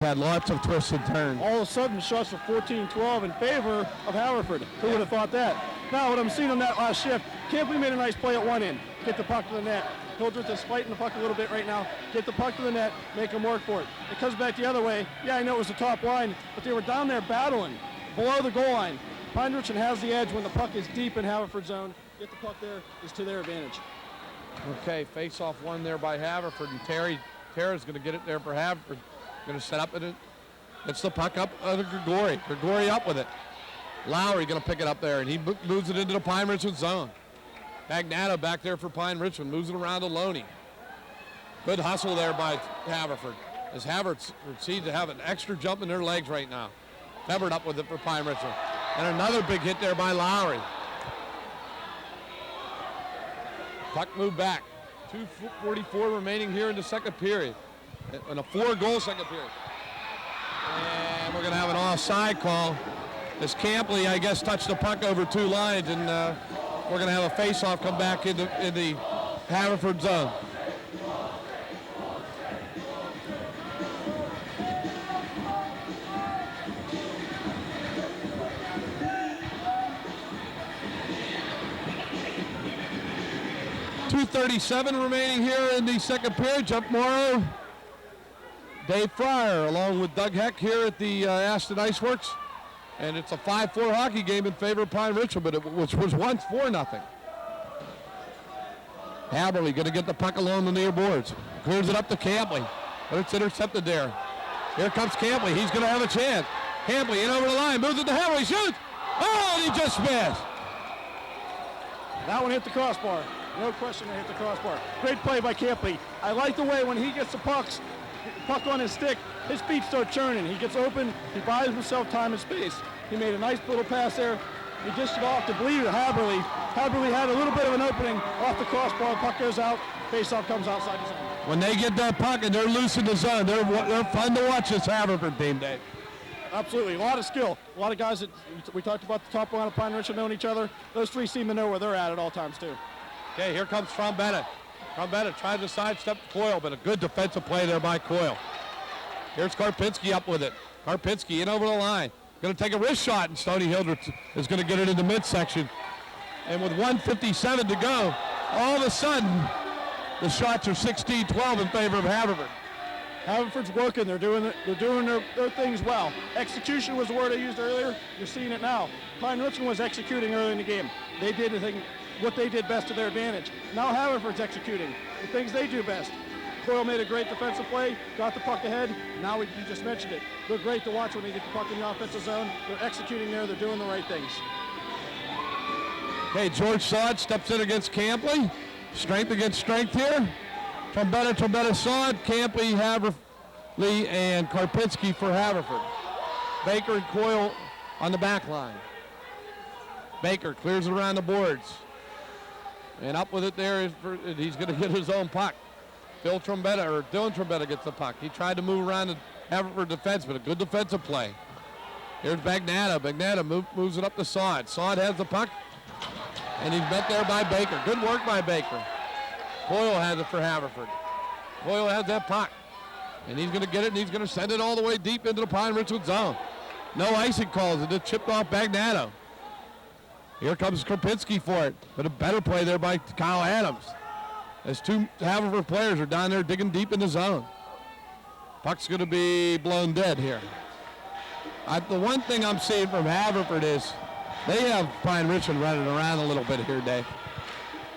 Had lots of twists and turns. All of a sudden, shots are 14-12 in favor of Haverford. Who would have thought that? Now, what I'm seeing on that last shift, Campley made a nice play at one end. Get the puck to the net. Hildreth is fighting the puck a little bit right now. Get the puck to the net, make them work for it. It comes back the other way. Yeah, I know it was the top line, but they were down there battling below the goal line. Pine Richland has the edge when the puck is deep in Haverford zone. Get the puck there is to their advantage. Okay, face-off one there by Haverford, and Tara's going to get it there for Haverford. Going to set up it. Gets the puck up to Grigori. Grigori up with it. Lowry going to pick it up there, and he moves it into the Pine Richland zone. Bagnata back there for Pine Richland, moves it around to Loney. Good hustle there by Haverford, as Haverford seems to have an extra jump in their legs right now. Peppered up with it for Pine Richland. And another big hit there by Lowry. Puck moved back. 2:44 remaining here in the second period. And a 4-goal second period. And we're going to have an offside call. As Campley, I guess, touched the puck over two lines, and we're going to have a face-off come back in the Haverford zone. .237 remaining here in the second period. Jeff Morrow, Dave Fryer, along with Doug Heck here at the Aston Iceworks. And it's a 5-4 hockey game in favor of Pine Richland, which was once 4-0. Haberly going to get the puck along the near boards. Clears it up to Campley, but it's intercepted there. Here comes Campley. He's going to have a chance. Campley in over the line, moves it to Haberly, shoots. Oh, and he just missed. That one hit the crossbar. No question they hit the crossbar. Great play by Campley. I like the way when he gets the puck on his stick, his feet start churning. He gets open, he buys himself time and space. He made a nice little pass there. He dished it off to bleed to Haberly. Haberly had a little bit of an opening off the crossbar. Puck goes out, face-off comes outside the zone. When they get that puck and they're loose in the zone, they're fun to watch this Haverford team, Dave. Absolutely, a lot of skill. A lot of guys that we talked about the top line of Pine Richland knowing each other. Those three seem to know where they're at all times too. Okay, here comes Trombetta. Trombetta tried to sidestep Coyle, but a good defensive play there by Coyle. Here's Karpinski up with it. Karpinski in over the line. Going to take a wrist shot, and Stoney Hildreth is going to get it in the midsection. And with 1:57 to go, all of a sudden, the shots are 16-12 in favor of Haverford. Haverford's working. They're doing their things well. Execution was the word I used earlier. You're seeing it now. Pine Richland was executing early in the game. They did what they did best to their advantage. Now Haverford's executing the things they do best. Coyle made a great defensive play, got the puck ahead. Now you just mentioned it. They're great to watch when they get the puck in the offensive zone. They're executing there. They're doing the right things. Okay, George Sod steps in against Campley. Strength against strength here. Trombetta, Sod, Campley, Haverly, and Karpinski for Haverford. Baker and Coyle on the back line. Baker clears it around the boards. And up with it there, he's going to get his own puck. Dylan Trombetta gets the puck. He tried to move around the Haverford defense, but a good defensive play. Here's Bagnata. Bagnata moves it up to Sod. Sod has the puck, and he's met there by Baker. Good work by Baker. Coyle has it for Haverford. Coyle has that puck, and he's going to get it, and he's going to send it all the way deep into the Pine Richland zone. No icing calls. It just chipped off Bagnata. Here comes Karpinski for it, but a better play there by Kyle Adams. As two Haverford players are down there digging deep in the zone. Puck's going to be blown dead here. The one thing I'm seeing from Haverford is they have Pine Richland running around a little bit here, Dave.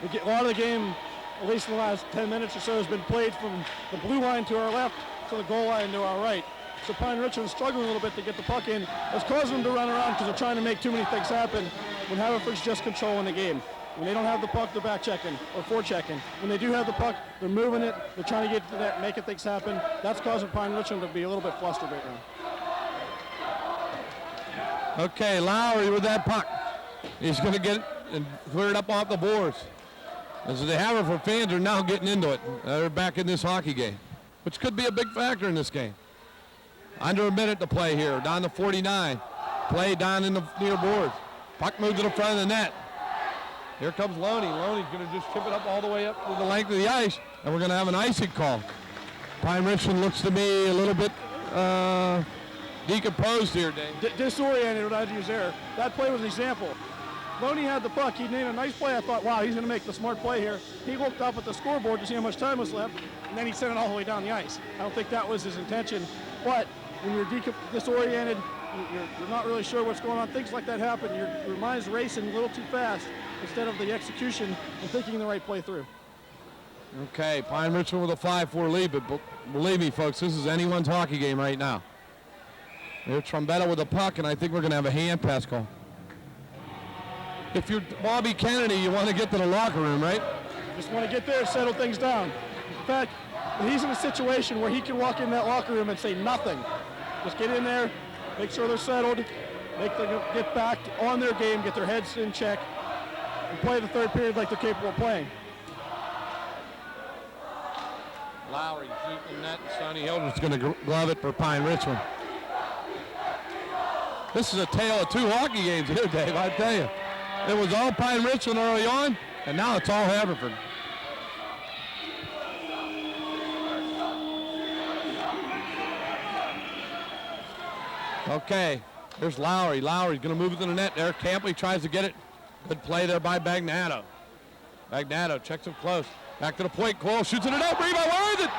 A lot of the game, at least in the last 10 minutes or so, has been played from the blue line to our left to the goal line to our right. So Pine Richland's struggling a little bit to get the puck in. It's causing them to run around because they're trying to make too many things happen when Haverford's just controlling the game. When they don't have the puck, they're back checking or forechecking. When they do have the puck, they're moving it. They're trying to get to that, making things happen. That's causing Pine Richland to be a little bit flustered right now. Okay, Lowry with that puck. He's going to get it and clear it up off the boards. As the Haverford fans are now getting into it. They're back in this hockey game, which could be a big factor in this game. Under a minute to play here, down to 49. Play down in the near boards. Puck moves to the front of the net. Here comes Loney. Loney's going to just chip it up all the way up to the length of the ice, and we're going to have an icing call. Pine Richland looks to me a little bit decomposed here, Dave. Disoriented, what I'd use there. That play was an example. Loney had the puck. He made a nice play. I thought, wow, he's going to make the smart play here. He looked up at the scoreboard to see how much time was left, and then he sent it all the way down the ice. I don't think that was his intention. But when you're disoriented, you're not really sure what's going on. Things like that happen. Your mind's racing a little too fast instead of the execution and thinking the right play through. Okay, Pine Richland with a 5-4 lead, but believe me, folks, this is anyone's hockey game right now. There's Trombetta with the puck, and I think we're going to have a hand pass call. If you're Bobby Kennedy, you want to get to the locker room, right? Just want to get there, settle things down. In fact, he's in a situation where he can walk in that locker room and say nothing. Just get in there, make sure they're settled, make them get back on their game, get their heads in check, and play the third period like they're capable of playing. Lowry shooting net, and Sonny Hildreth's going to glove it for Pine Richland. This is a tale of two hockey games here, Dave, I tell you. It was all Pine Richland early on, and now it's all Haverford. Okay, there's Lowry. Lowry's going to move it to the net there. Campley tries to get it. Good play there by Bagnato. Bagnato checks him close. Back to the point. Cole shoots it out. Rebound. Where is it?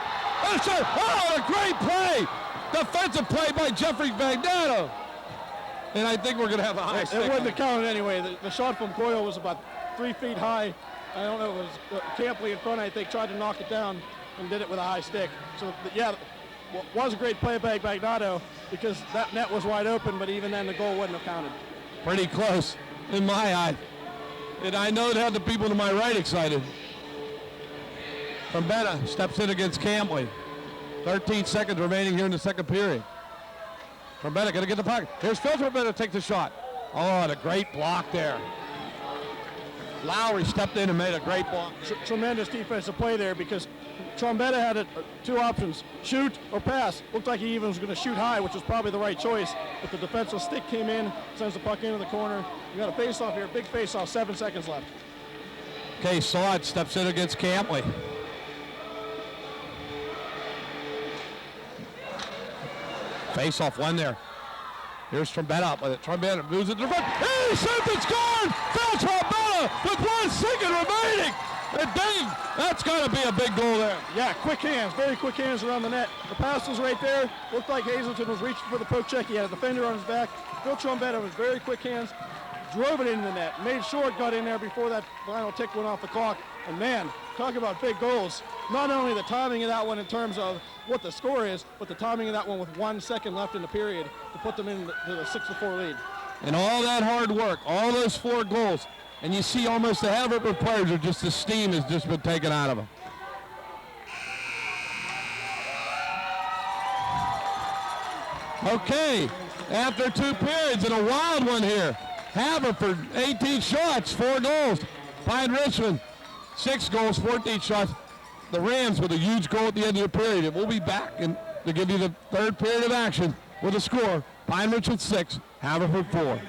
Oh, a great play. Defensive play by Jeffrey Bagnato. And I think we're going to have a high stick. It wouldn't have counted anyway. The shot from Coyle was about 3 feet high. I don't know, it was Campley in front, I think, tried to knock it down and did it with a high stick. So, yeah, it was a great play by Bagnato because that net was wide open, but even then the goal wouldn't have counted. Pretty close in my eye. And I know it had the people to my right excited. Trombetta steps in against Campley. 13 seconds remaining here in the second period. Trombetta going to get the puck. Here's Phil Trombetta to take the shot. Oh, and a great block there. Lowry stepped in and made a great block. Tremendous defensive play there because Trombetta had two options, shoot or pass. Looked like he even was going to shoot high, which was probably the right choice. But the defensive stick came in, sends the puck into the corner. We got a face-off here, big face-off, 7 seconds left. Okay, Sod steps in against Campley. Face-off one there. Here's Trombetta up with it. Trombetta moves it to the front. He shoots and scores! Phil Trombetta with 1 second remaining! And Dave, that's got to be a big goal there. Yeah, quick hands, very quick hands around the net. The pass was right there. Looked like Hazelton was reaching for the poke check. He had a defender on his back. Phil Trombetta with very quick hands, drove it into the net, made sure it got in there before that final tick went off the clock. And man, talk about big goals. Not only the timing of that one in terms of what the score is, but the timing of that one with 1 second left in the period to put them into the 6-4 lead. And all that hard work, all those 4 goals, and you see almost the Haverford players are just, the steam has just been taken out of them. Okay, after 2 periods and a wild one here. Haverford, 18 shots, 4 goals. Pine Richland, 6 goals, 14 shots. The Rams with a huge goal at the end of the period. And we'll be back to give you the third period of action with a score. Pine Richland 6, Haverford 4.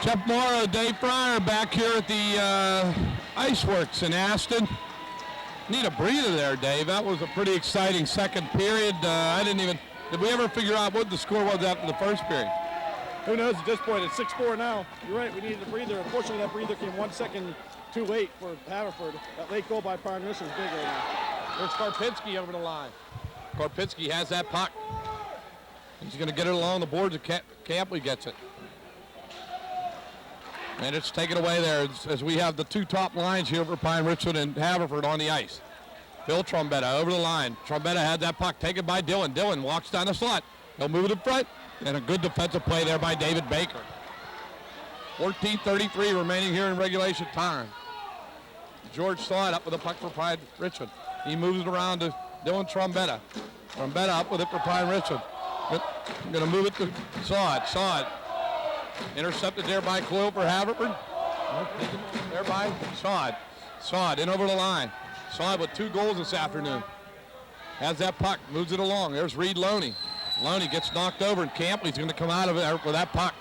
Jeff Morrow, Dave Fryer back here at the Iceworks in Aston. Need a breather there, Dave. That was a pretty exciting second period. Did we ever figure out what the score was after the first period? Who knows at this point? It's 6-4 now. You're right, we needed a breather. Unfortunately, that breather came 1 second too late for Haverford. That late goal by Pine Richland is big right now. There's Karpinski over the line. Karpinski has that puck. He's going to get it along the boards. Campley gets it. And it's taken away there as we have the 2 top lines here for Pine Richland and Haverford on the ice. Phil Trombetta over the line. Trombetta had that puck taken by Dillon. Dillon walks down the slot. He'll move it in front. And a good defensive play there by David Baker. 14:33 remaining here in regulation time. George Sod up with a puck for Pine Richland. He moves it around to Dylan Trombetta. Trombetta up with it for Pine Richland. Going to move it to Sod. Sod intercepted there by Coyle for Haverford. There by Sod. Sod in over the line. Sod with 2 goals this afternoon. Has that puck, moves it along. There's Reed Loney. Loney gets knocked over, and Campley's going to come out of it with that puck.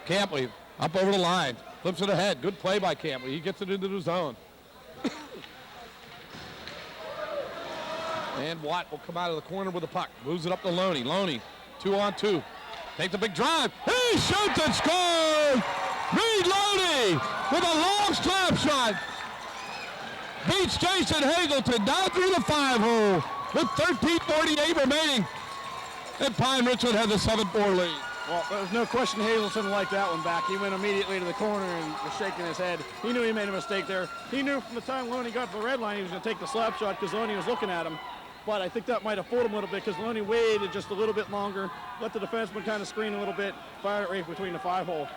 Campley up over the line, flips it ahead. Good play by Campley. He gets it into the zone. And Watt will come out of the corner with the puck. Moves it up to Loney. Loney, 2-on-2. Takes a big drive. He shoots and scores! Reed Loney with a long slap shot. Beats Jason Hazelton down through the 5-hole with 13:48 remaining. And Pine Richland has a 7-4 lead. Well, there's no question Hazelton liked that one back. He went immediately to the corner and was shaking his head. He knew he made a mistake there. He knew from the time Loney got to the red line he was going to take the slap shot because Loney was looking at him. But I think that might have fooled him a little bit because Loney waited just a little bit longer, let the defenseman kind of screen a little bit, fired it right between the 5-hole.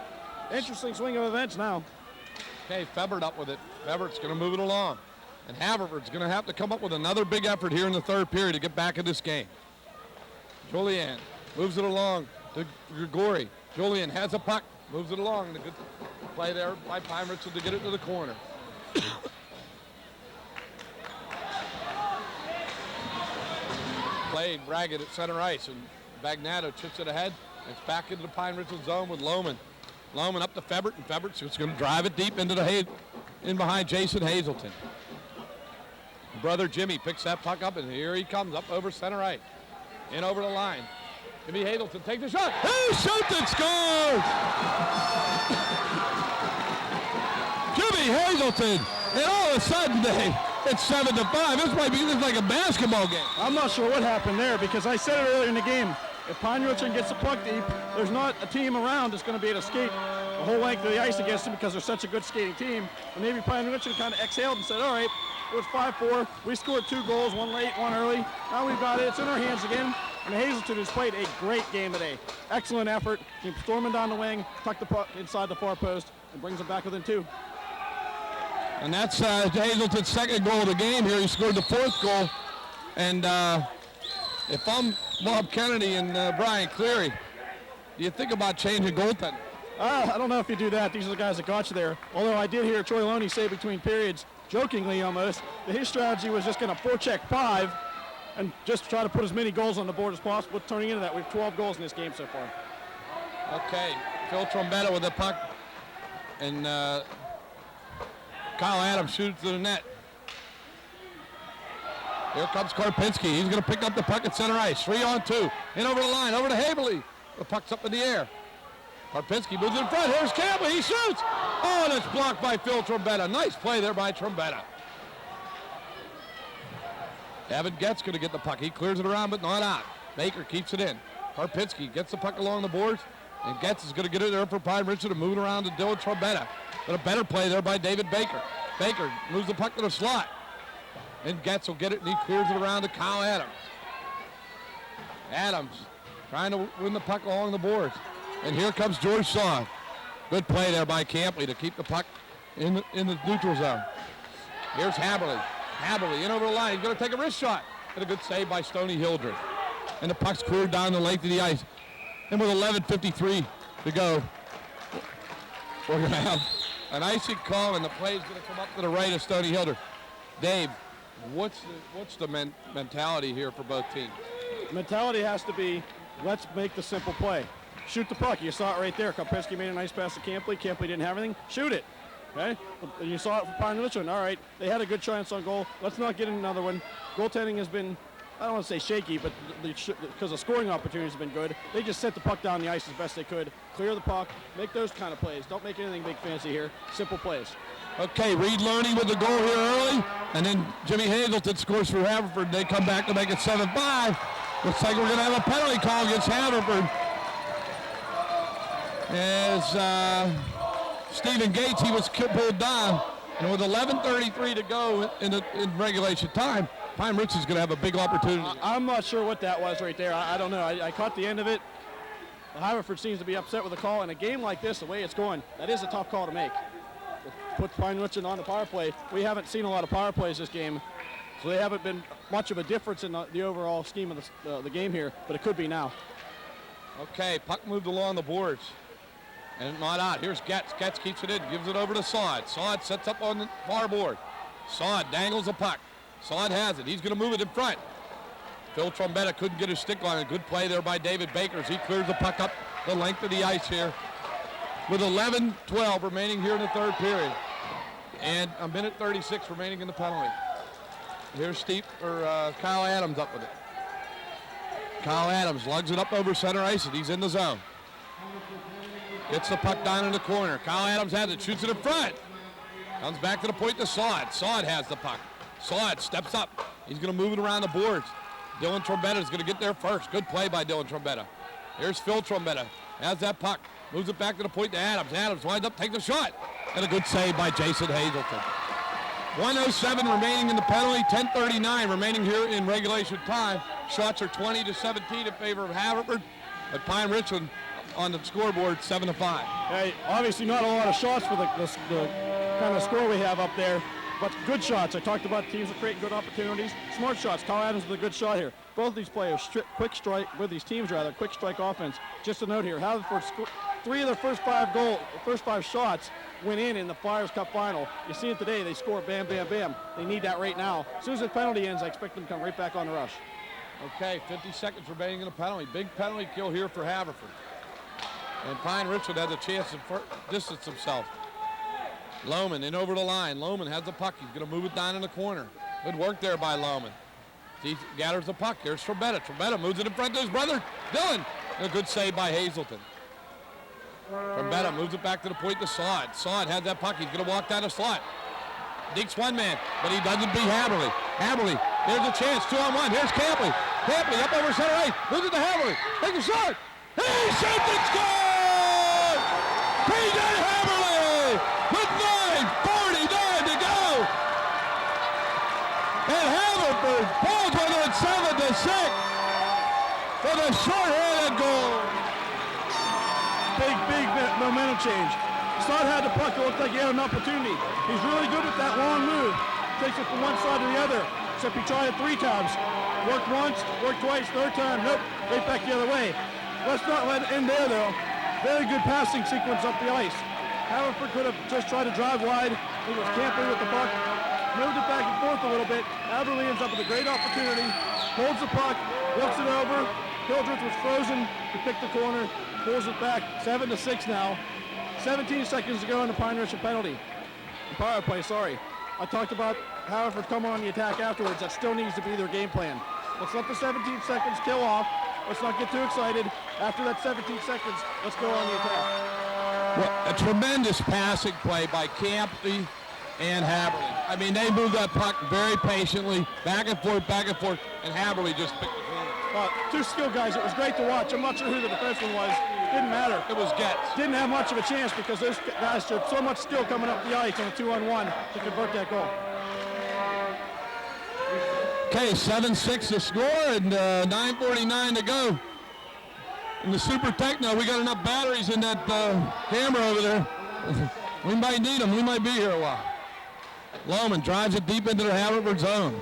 Interesting swing of events now. Okay, Febert up with it. Febert's going to move it along. And Haverford's going to have to come up with another big effort here in the third period to get back in this game. Julian moves it along to Grigori. Julian has a puck, moves it along. And a good play there by Pine Richland to get it to the corner. Played Ragged at center ice, and Bagnato chips it ahead. It's back into the Pine Richland zone with Lohman. Lohman up to Febert, and Febert's just going to drive it deep into the in behind Jason Hazelton. Brother Jimmy picks that puck up, and here he comes up over center ice. In over the line. Jimmy Hazelton takes the shot. He shoots and scores! Jimmy Hazelton, and all of a sudden it's 7-5. This might be like a basketball game. I'm not sure what happened there because I said it earlier in the game. If Pine Richland gets the puck deep, there's not a team around that's going to be able to skate the whole length of the ice against them because they're such a good skating team. And maybe Pine Richland kind of exhaled and said, all right, it was 5-4. We scored 2 goals, one late, one early. Now we've got it. It's in our hands again. And Hazelton has played a great game today. Excellent effort. Keeps storming down the wing, tuck the puck inside the far post, and brings them back within 2. And that's Hazelton's second goal of the game here. He scored the 4th goal. And if I'm Bob Kennedy and Brian Cleary, do you think about changing goaltending? I don't know if you do that. These are the guys that got you there. Although I did hear Troy Loney say between periods, jokingly almost, that his strategy was just going to forecheck 5 and just try to put as many goals on the board as possible. Turning into that, we have 12 goals in this game so far. Okay, Phil Trombetta with the puck, and Kyle Adams shoots to the net. Here comes Karpinski. He's going to pick up the puck at center ice. 3-on-2. In over the line, over to Haverly. The puck's up in the air. Karpinski moves in front. Here's Campbell. He shoots. Oh, and it's blocked by Phil Trombetta. Nice play there by Trombetta. Evan Getz going to get the puck. He clears it around, but not out. Baker keeps it in. Karpinski gets the puck along the boards, and Getz is going to get it there for Pine Richland to move it around to Dylan Trombetta. But a better play there by David Baker. Baker moves the puck to the slot. And Getz will get it, and he clears it around to Kyle Adams. Adams trying to win the puck along the boards. And here comes George Shaw. Good play there by Campley to keep the puck in the neutral zone. Here's Haverly. Haverly in over the line. He's going to take a wrist shot. And a good save by Stoney Hildreth. And the puck's cleared down the length of the ice. And with 11:53 to go, we're going to have an icing call, and the play is going to come up to the right of Stoney Hildreth. Dave, what's the mentality here for both teams? Mentality has to be, let's make the simple play. Shoot the puck. You saw it right there. Karpinski made a nice pass to Campley. Campley didn't have anything. Shoot it. Okay? And you saw it for Pine Richland. All right, they had a good chance on goal. Let's not get in another one. Goaltending has been, I don't want to say shaky, but because the scoring opportunities have been good. They just set the puck down the ice as best they could. Clear the puck. Make those kind of plays. Don't make anything big fancy here. Simple plays. Okay, Reed Loney with the goal here early, and then Jimmy Hazelton scores for Haverford. They come back to make it 7-5. Looks like we're going to have a penalty call against Haverford. As Stephen Gates, he was pulled down, and with 11:33 to go in regulation time, Pine Richland's going to have a big opportunity. I'm not sure what that was right there. I don't know. I caught the end of it. Haverford seems to be upset with the call. In a game like this, the way it's going, that is a tough call to make. It puts Pine Richland on the power play. We haven't seen a lot of power plays this game, so they haven't been much of a difference in the overall scheme of the game here, but it could be now. Okay, puck moved along the boards. And not out. Here's Getz. Getz keeps it in, gives it over to Sod. Sod sets up on the far board. Sod dangles the puck. Sod has it. He's going to move it in front. Phil Trombetta couldn't get his stick on it. Good play there by David Baker as he clears the puck up the length of the ice here. With 11:12 remaining here in the third period. And a minute 36 remaining in the penalty. Here's Kyle Adams up with it. Kyle Adams lugs it up over center ice, and he's in the zone. Gets the puck down in the corner. Kyle Adams has it, shoots it in front. Comes back to the point to Sod. Sod has the puck. Sod steps up. He's going to move it around the boards. Dylan Trombetta is going to get there first. Good play by Dylan Trombetta. Here's Phil Trombetta. Has that puck. Moves it back to the point to Adams. Adams winds up, takes a shot. And a good save by Jason Hazelton. 1:07 remaining in the penalty. 10:39 remaining here in regulation time. Shots are 20-17 in favor of Haverford. But Pine Richland on the scoreboard 7-5. Hey, obviously not a lot of shots for the kind of score we have up there, but good shots. I talked about teams that create good opportunities. Smart shots. Kyle Adams with a good shot here. Both of these players, quick strike offense. Just a note here, Haverford 3 of their first 5 shots went in the Flyers Cup final. You see it today, they score bam, bam, bam. They need that right now. As soon as the penalty ends, I expect them to come right back on the rush. Okay, 50 seconds remaining in the penalty. Big penalty kill here for Haverford. And Pine Richland has a chance to distance himself. Lohman in over the line. Lohman has the puck. He's going to move it down in the corner. Good work there by Lohman. He gathers the puck. Here's Trombetta. Trombetta moves it in front to his brother, Dylan. And a good save by Hazelton. Trombetta moves it back to the point to Sod. Sod has that puck. He's going to walk down the slot. Dinks one man, but he doesn't beat Haverly. Haverly, there's a chance. 2-on-1. Here's Campley. Campley up over center ice. Moves it to Haverly. Takes a shot. He shoots and scores! P.J. Haverly with 9:49 to go. And Haverford pulls within 7-6 for the short-handed goal. Big momentum change. Sod had the puck. It looked like he had an opportunity. He's really good with that long move. Takes it from one side to the other. Except he tried it 3 times. Worked once, worked twice, third time. Nope, right back the other way. Let's not let it end there, though. Very good passing sequence up the ice. Haverford could have just tried to drive wide. It was Campley with the puck. Moved it back and forth a little bit. Haverly ends up with a great opportunity. Holds the puck, looks it over. Hildreth was frozen to pick the corner. Pulls it back. 7-6 now. 17 seconds to go in the Pine Richland penalty. Power play, sorry. I talked about Haverford coming on the attack afterwards. That still needs to be their game plan. Let's let the 17 seconds kill off. Let's not get too excited. After that 17 seconds, let's go on the attack. Well, a tremendous passing play by Campley and Haverly. I mean, they moved that puck very patiently, back and forth, and Haverly just picked the corner. 2 skilled guys. It was great to watch. I'm not sure who the defenseman was. Didn't matter. It was Getz. Didn't have much of a chance because those guys showed so much skill coming up the ice on a 2-on-1 to convert that goal. Okay, 7-6 to score and 9:49 to go. In the Super Techno, we got enough batteries in that camera over there. We might need them. We might be here a while. Lohman drives it deep into the Haverford zone.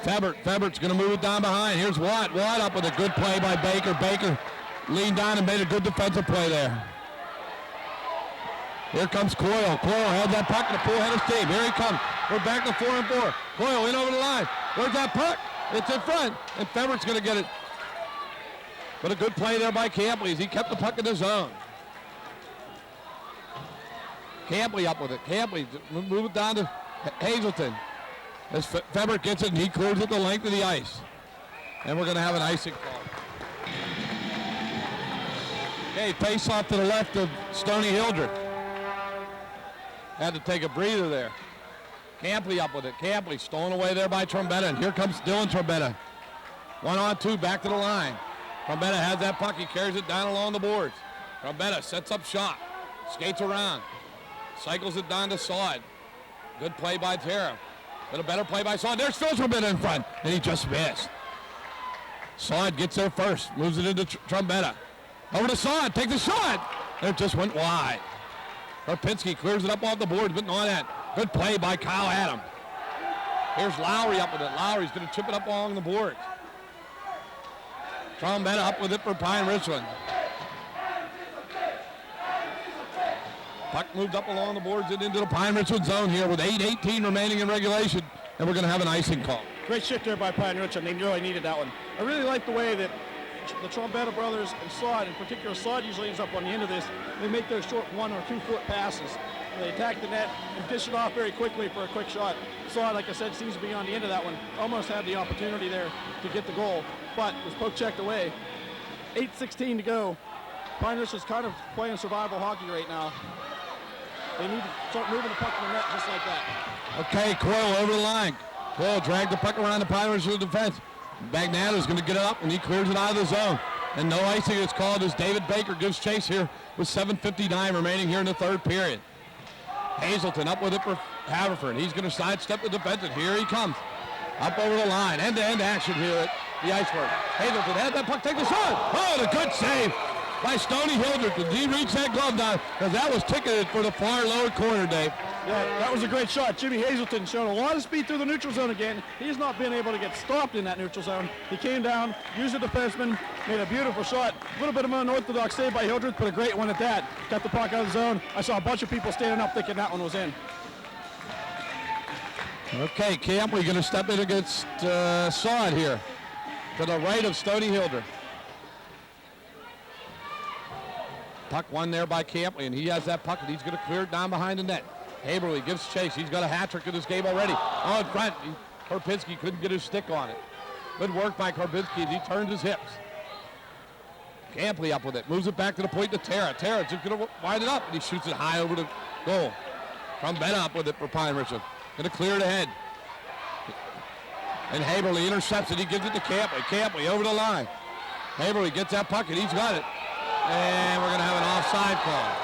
Febert's going to move it down behind. Here's Watt. Watt up with a good play by Baker. Baker leaned down and made a good defensive play there. Here comes Coyle. Coyle had that puck in the full head of steam. Here he comes. We're back to 4-4. Coyle in over the line. Where's that puck? It's in front, and Febert's going to get it. But a good play there by Campley as he kept the puck in the zone. Campley up with it. Campley move it down to Hazelton. As Febert gets it, and he clears it the length of the ice. And we're going to have an icing call. Okay, face off to the left of Stoney Hildreth. Had to take a breather there. Campley up with it. Campley stolen away there by Trombetta, and here comes Dylan Trombetta. 1-on-2, back to the line. Trombetta has that puck. He carries it down along the boards. Trombetta sets up shot. Skates around. Cycles it down to Sod. Good play by Tara. But a better play by Sod. There's Phil Trombetta in front, and he just missed. Sod gets there first. Moves it into Trombetta. Over to Sod. Takes a shot. And it just went wide. Karpinski clears it up off the boards, but not that. Good play by Kyle Adams. Here's Lowry up with it. Lowry's going to chip it up along the boards. Trombetta up with it for Pine Richland. Puck moved up along the boards and into the Pine Richland zone here with 8:18 remaining in regulation, and we're going to have an icing call. Great shift there by Pine Richland. They really needed that one. I really like the way that the Trombetta brothers and Sod, in particular Sod usually ends up on the end of this. They make those short 1 or 2 foot passes. They attack the net and dish it off very quickly for a quick shot. Saw, like I said, seems to be on the end of that one. Almost had the opportunity there to get the goal, but was poke checked away. 8:16 to go. Pine Ridge is kind of playing survival hockey right now. They need to start moving the puck in the net just like that. Okay, Coyle over the line. Coyle dragged the puck around the Pine Ridge defense. Bagnato's going to get it up, and he clears it out of the zone. And no icing is called as David Baker gives chase here with 7:59 remaining here in the third period. Hazelton up with it for Haverford. He's going to sidestep the defense, and here he comes. Up over the line. End-to-end action here at the Iceberg. Hazelton had that puck, take the shot. Oh, and a good save by Stoney Hildreth. Did he reach that glove down? Because that was ticketed for the far lower corner, Dave. Yeah, that was a great shot. Jimmy Hazelton showed a lot of speed through the neutral zone again. He's not been able to get stopped in that neutral zone. He came down, used the defenseman, made a beautiful shot. A little bit of an unorthodox save by Hildreth, but a great one at that. Got the puck out of the zone. I saw a bunch of people standing up thinking that one was in. Okay, Camp, we're going to step in against Sod here to the right of Stoney Hildreth. Puck won there by Campley, and he has that puck, and he's going to clear it down behind the net. Haberly gives chase. He's got a hat trick in this game already. Oh, in front. Karpinski couldn't get his stick on it. Good work by Karpinski as he turned his hips. Campley up with it. Moves it back to the point to Terra. Terra's just going to wind it up, and he shoots it high over the goal. Trombetta up with it for Pine Richland. Going to clear it ahead. And Haberly intercepts it. He gives it to Campley. Campley over the line. Haberly gets that puck, and he's got it. And we're going to have an offside call.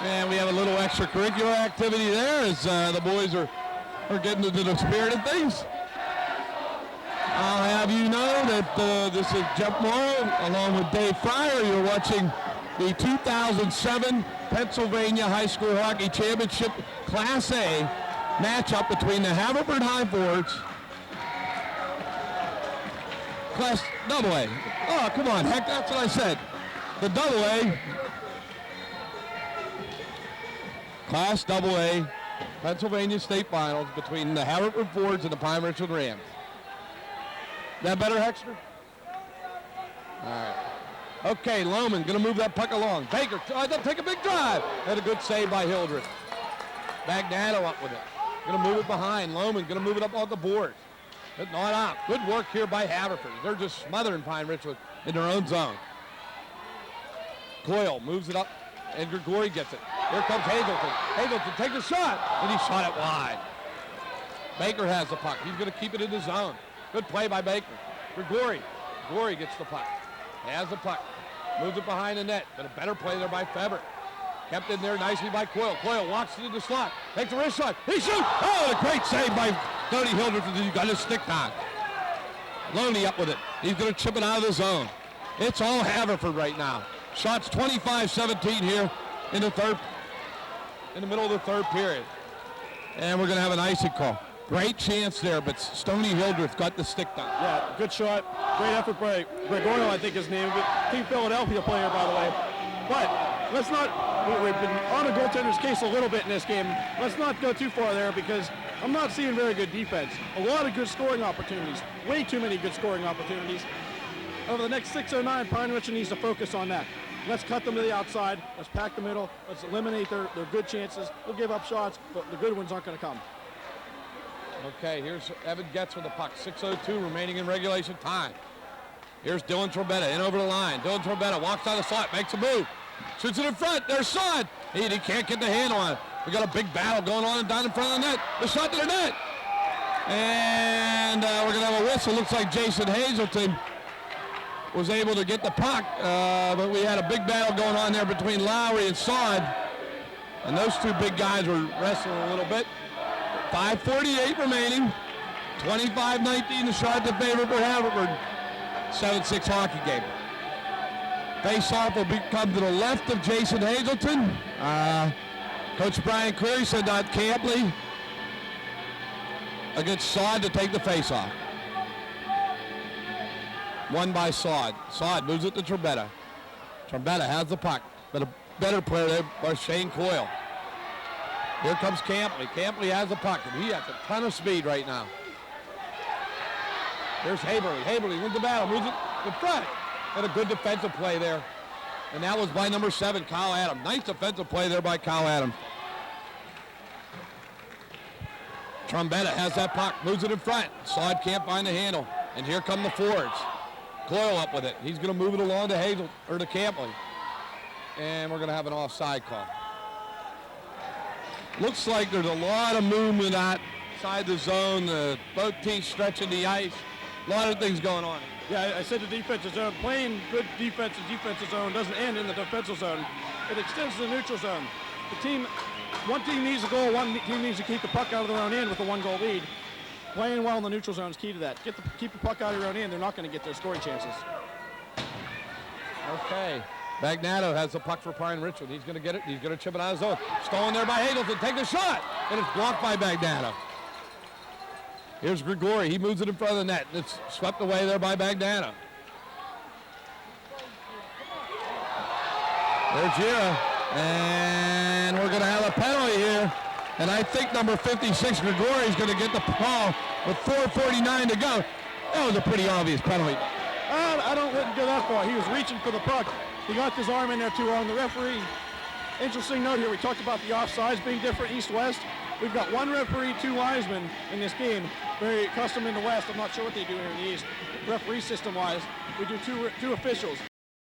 And we have a little extracurricular activity there as the boys are getting into the spirit of things. I'll have you know that this is Jeff Morrow along with Dave Fryer. You're watching the 2007 Pennsylvania High School Hockey Championship Class A matchup between the Haverford High Forwards, Class AA. Oh, come on, heck, that's what I said. The AA. Class AA Pennsylvania State Finals between the Haverford Forwards and the Pine Richland Rams. That better, Hexter? All right. Okay, Lohman going to move that puck along. Baker, they'll take a big drive. Had a good save by Hildreth. Bagnato up with it. Going to move it behind. Lohman going to move it up on the board. But not out. Good work here by Haverford. They're just smothering Pine Richland in their own zone. Coyle moves it up, and Grigori gets it. Here comes Hazelton. Hazelton takes a shot, and he shot it wide. Baker has the puck. He's going to keep it in the zone. Good play by Baker. Grigori gets the puck. Has the puck. Moves it behind the net. But a better play there by Feber. Kept in there nicely by Coyle. Coyle walks into the slot. Takes a wrist shot. He shoots. Oh, and a great save by Stoney Hildreth. He got his stick down. Loney up with it. He's going to chip it out of the zone. It's all Haverford right now. Shots 25-17 here in the middle of the third period. And we're going to have an icing call. Great chance there, but Stoney Hildreth got the stick down. Yeah, good shot. Great effort by Gregorio, I think his name. Team Philadelphia player, by the way. But let's not, we've been on a goaltender's case a little bit in this game. Let's not go too far there because I'm not seeing very good defense. A lot of good scoring opportunities. Way too many good scoring opportunities. Over the next 6 or 9, Pine Richland needs to focus on that. Let's cut them to the outside. Let's pack the middle. Let's eliminate their good chances. We'll give up shots, but the good ones aren't going to come. Okay, here's Evan Getz with the puck. 6:02 remaining in regulation time. Here's Dylan Trombetta in over the line. Dylan Trombetta walks down the slot, makes a move. Shoots it in front. There's Sod. He can't get the handle on it. We got a big battle going on down in front of the net. The shot to the net. And we're going to have a whistle. Looks like Jason Hazelton was able to get the puck, but we had a big battle going on there between Lowry and Sod. And those two big guys were wrestling a little bit. 5:48 remaining. 25-19 the shot to favor for Haverford. 7-6 hockey game. Face-off will come to the left of Jason Hazelton. Coach Brian Cleary said that Campley against Sod to take the face-off. Won by Sod. Sod moves it to Trombetta. Trombetta has the puck, but a better player there by Shane Coyle. Here comes Campley. Campley has the puck, and he has a ton of speed right now. There's Haberly. Haberly wins the battle, moves it in front. And a good defensive play there. And that was by number 7, Kyle Adams. Nice defensive play there by Kyle Adams. Trombetta has that puck, moves it in front. Sod can't find the handle. And here come the forwards. Coyle up with it. He's going to move it along to Hazel, or to Campley. And we're going to have an offside call. Looks like there's a lot of movement outside the zone. Both teams stretching the ice. A lot of things going on. Yeah, I said the defensive zone. Playing good defensive zone doesn't end in the defensive zone. It extends to the neutral zone. One team needs a goal, one team needs to keep the puck out of their own end with a 1-goal lead. Playing well in the neutral zone is key to that. Keep the puck out of your own end. They're not going to get their scoring chances. Okay. Bagnato has the puck for Pine Richland. He's going to get it. He's going to chip it out of the zone. Stolen there by Hazelton. Take the shot. And it's blocked by Bagnato. Here's Grigori. He moves it in front of the net. It's swept away there by Bagnato. There's Gira. And we're going to have a penalty here. And I think number 56, Grigori, is going to get the ball with 4:49 to go. That was a pretty obvious penalty. I wouldn't go that far. He was reaching for the puck. He got his arm in there too long. The referee, interesting note here, we talked about the offsides being different east-west. We've got one referee, 2 linesmen in this game. Very custom in the West. I'm not sure what they do here in the East. Referee system-wise, we do two officials.